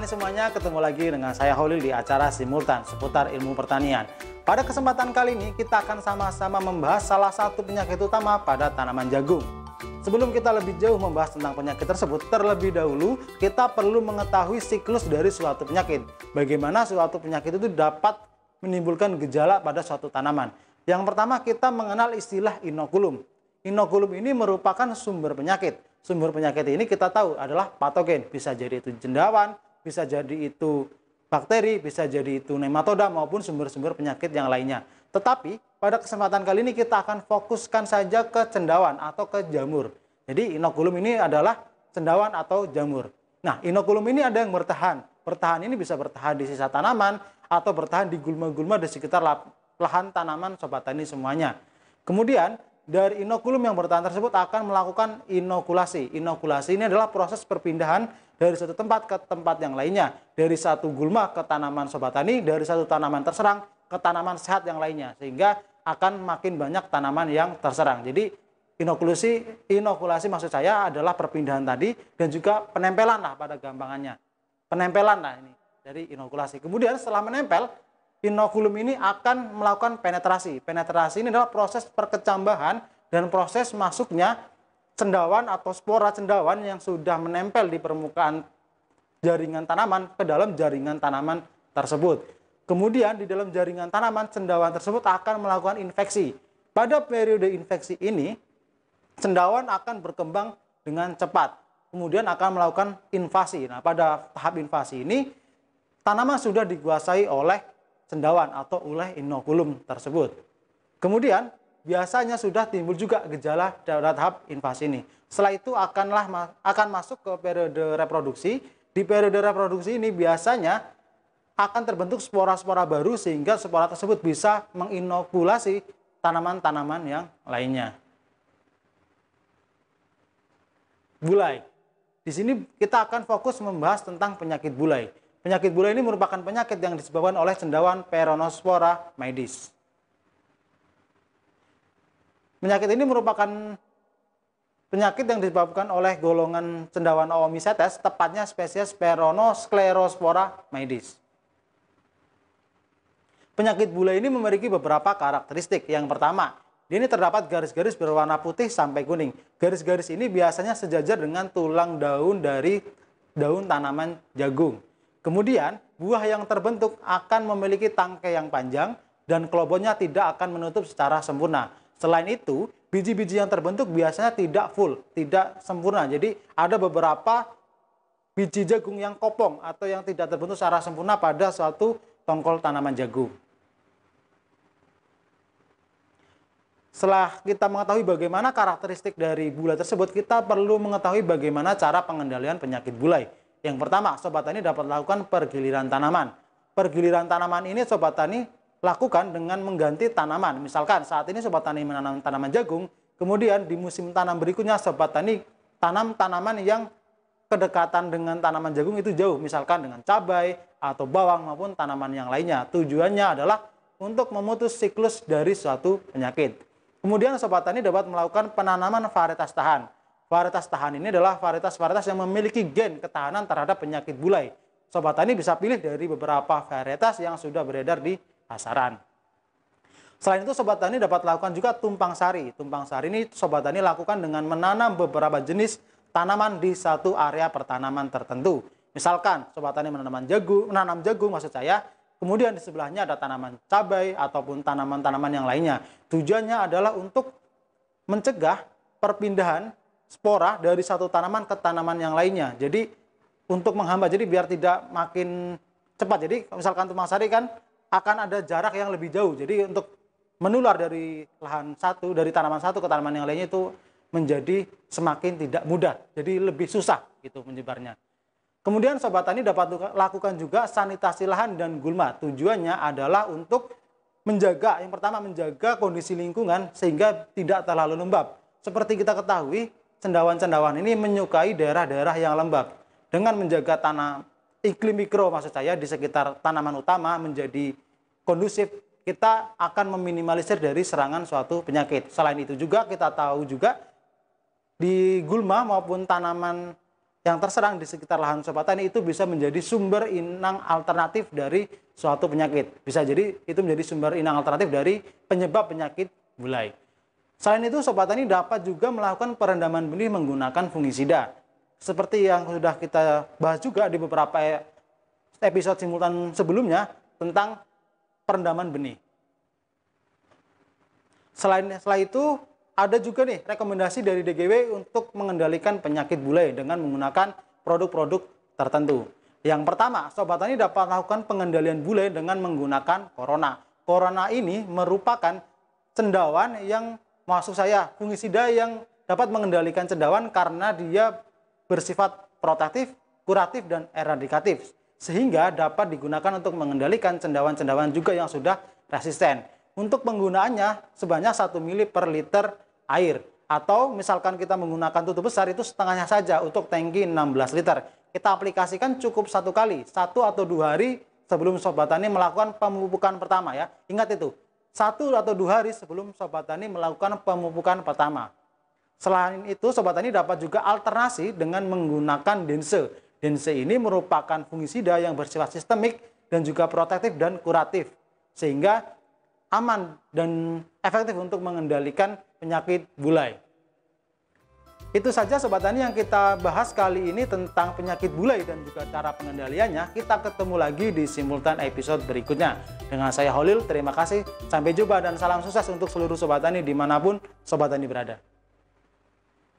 semuanya, ketemu lagi dengan saya Holil di acara Simultan seputar ilmu pertanian. Pada kesempatan kali ini kita akan sama-sama membahas salah satu penyakit utama pada tanaman jagung. Sebelum kita lebih jauh membahas tentang penyakit tersebut, terlebih dahulu kita perlu mengetahui siklus dari suatu penyakit. Bagaimana suatu penyakit itu dapat menimbulkan gejala pada suatu tanaman. Yang pertama kita mengenal istilah inokulum. Inokulum ini merupakan sumber penyakit. Sumber penyakit ini kita tahu adalah patogen. Bisa jadi itu cendawan, bisa jadi itu bakteri, bisa jadi itu nematoda maupun sumber-sumber penyakit yang lainnya. Tetapi pada kesempatan kali ini kita akan fokuskan saja ke cendawan atau ke jamur. Jadi inokulum ini adalah cendawan atau jamur. Nah, inokulum ini ada yang bertahan. Bertahan ini bisa bertahan di sisa tanaman atau bertahan di gulma-gulma di sekitar lahan tanaman sobat tani semuanya. Kemudian dari inokulum yang bertahan tersebut akan melakukan inokulasi. Inokulasi ini adalah proses perpindahan dari satu tempat ke tempat yang lainnya. Dari satu gulma ke tanaman sobat tani, dari satu tanaman terserang ke tanaman sehat yang lainnya. Sehingga akan makin banyak tanaman yang terserang. Jadi inokulasi maksud saya adalah perpindahan tadi dan juga penempelan lah pada gampangannya. Penempelan lah ini dari inokulasi. Kemudian setelah menempel, inokulum ini akan melakukan penetrasi. Penetrasi ini adalah proses perkecambahan dan proses masuknya cendawan atau spora cendawan yang sudah menempel di permukaan jaringan tanaman ke dalam jaringan tanaman tersebut. Kemudian di dalam jaringan tanaman cendawan tersebut akan melakukan infeksi. Pada periode infeksi ini, cendawan akan berkembang dengan cepat. Kemudian akan melakukan invasi. Nah, pada tahap invasi ini, tanaman sudah dikuasai oleh cendawan atau oleh inokulum tersebut. Kemudian biasanya sudah timbul juga gejala pada tahap invasi ini. Setelah itu akan masuk ke periode reproduksi. Di periode reproduksi ini biasanya akan terbentuk spora-spora baru sehingga spora tersebut bisa menginokulasi tanaman-tanaman yang lainnya. Bulai. Di sini kita akan fokus membahas tentang penyakit bulai. Penyakit bulai ini merupakan penyakit yang disebabkan oleh cendawan Peronospora maedis. Penyakit ini merupakan penyakit yang disebabkan oleh golongan cendawan Oomycetes, tepatnya spesies Peronosklerospora maedis. Penyakit bulai ini memiliki beberapa karakteristik. Yang pertama, di ini terdapat garis-garis berwarna putih sampai kuning. Garis-garis ini biasanya sejajar dengan tulang daun dari daun tanaman jagung. Kemudian, buah yang terbentuk akan memiliki tangkai yang panjang dan kelobotnya tidak akan menutup secara sempurna. Selain itu, biji-biji yang terbentuk biasanya tidak full, tidak sempurna. Jadi, ada beberapa biji jagung yang kopong atau yang tidak terbentuk secara sempurna pada suatu tongkol tanaman jagung. Setelah kita mengetahui bagaimana karakteristik dari bulai tersebut, kita perlu mengetahui bagaimana cara pengendalian penyakit bulai. Yang pertama, sobat tani dapat lakukan pergiliran tanaman. Pergiliran tanaman ini sobat tani lakukan dengan mengganti tanaman. Misalkan saat ini sobat tani menanam tanaman jagung, kemudian di musim tanam berikutnya sobat tani tanam tanaman yang kedekatan dengan tanaman jagung itu jauh. Misalkan dengan cabai atau bawang maupun tanaman yang lainnya. Tujuannya adalah untuk memutus siklus dari suatu penyakit. Kemudian sobat tani dapat melakukan penanaman varietas tahan. Varietas tahan ini adalah varietas-varietas yang memiliki gen ketahanan terhadap penyakit bulai. Sobat tani bisa pilih dari beberapa varietas yang sudah beredar di pasaran. Selain itu sobat tani dapat lakukan juga tumpang sari. Tumpang sari ini sobat tani lakukan dengan menanam beberapa jenis tanaman di satu area pertanaman tertentu. Misalkan sobat tani menanam jagung maksud saya, kemudian di sebelahnya ada tanaman cabai ataupun tanaman-tanaman yang lainnya. Tujuannya adalah untuk mencegah perpindahan spora dari satu tanaman ke tanaman yang lainnya. Jadi untuk menghambat, jadi biar tidak makin cepat. Jadi misalkan tumpang sari kan akan ada jarak yang lebih jauh. Jadi untuk menular dari lahan satu, dari tanaman satu ke tanaman yang lainnya itu menjadi semakin tidak mudah. Jadi lebih susah gitu menyebarnya. Kemudian sobat tani dapat lakukan juga sanitasi lahan dan gulma. Tujuannya adalah untuk menjaga, yang pertama menjaga kondisi lingkungan sehingga tidak terlalu lembab. Seperti kita ketahui, cendawan-cendawan ini menyukai daerah-daerah yang lembab. Dengan menjaga iklim mikro maksud saya di sekitar tanaman utama menjadi kondusif, kita akan meminimalisir dari serangan suatu penyakit. Selain itu juga kita tahu juga di gulma maupun tanaman yang terserang di sekitar lahan Sobat Tani itu bisa menjadi sumber inang alternatif dari suatu penyakit. Bisa jadi itu menjadi sumber inang alternatif dari penyebab penyakit bulai. Selain itu, Sobat Tani dapat juga melakukan perendaman benih menggunakan fungisida. Seperti yang sudah kita bahas juga di beberapa episode simultan sebelumnya tentang perendaman benih. Setelah itu, ada juga nih rekomendasi dari DGW untuk mengendalikan penyakit bulai dengan menggunakan produk-produk tertentu. Yang pertama, Sobat Tani dapat melakukan pengendalian bulai dengan menggunakan Corona. Corona ini merupakan cendawan fungisida yang dapat mengendalikan cendawan karena dia bersifat protektif, kuratif, dan eradikatif. Sehingga dapat digunakan untuk mengendalikan cendawan-cendawan juga yang sudah resisten. Untuk penggunaannya sebanyak 1 ml per liter air, atau misalkan kita menggunakan tutup besar itu setengahnya saja untuk tangki 16 liter. Kita aplikasikan cukup 1 kali, 1 atau 2 hari sebelum Sobat Tani melakukan pemupukan pertama ya. Ingat itu, 1 atau 2 hari sebelum Sobat Tani melakukan pemupukan pertama. Selain itu, Sobat Tani dapat juga alternasi dengan menggunakan Dense. Dense ini merupakan fungisida yang bersifat sistemik dan juga protektif dan kuratif, sehingga aman dan efektif untuk mengendalikan penyakit bulai. Itu saja Sobat Tani yang kita bahas kali ini tentang penyakit bulai dan juga cara pengendaliannya. Kita ketemu lagi di simultan episode berikutnya. Dengan saya Holil, terima kasih. Sampai jumpa dan salam sukses untuk seluruh Sobat Tani dimanapun Sobat Tani berada.